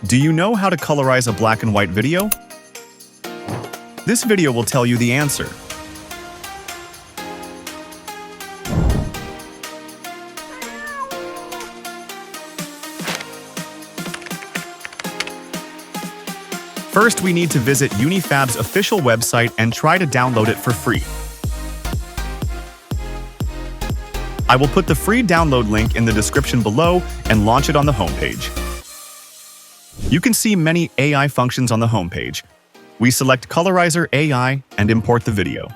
Do you know how to colorize a black and white video? This video will tell you the answer. First, we need to visit UniFab's official website and try to download it for free. I will put the free download link in the description below and launch it on the homepage. You can see many AI functions on the homepage. We select Colorize AI and import the video.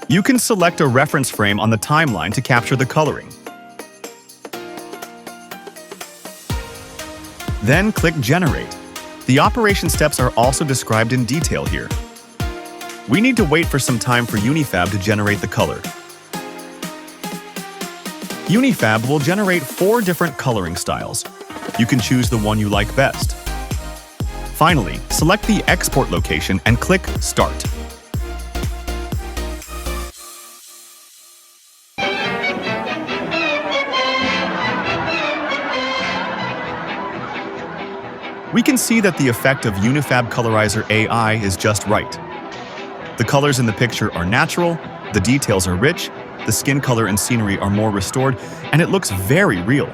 You can select a reference frame on the timeline to capture the coloring. Then click Generate. The operation steps are also described in detail here. We need to wait for some time for UniFab to generate the color. UniFab will generate 4 different coloring styles. You can choose the one you like best. Finally, select the export location and click Start. We can see that the effect of UniFab Colorize AI is just right. The colors in the picture are natural, the details are rich, the skin color and scenery are more restored, and it looks very real.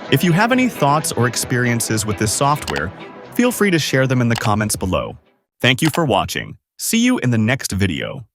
If you have any thoughts or experiences with this software, feel free to share them in the comments below. Thank you for watching. See you in the next video.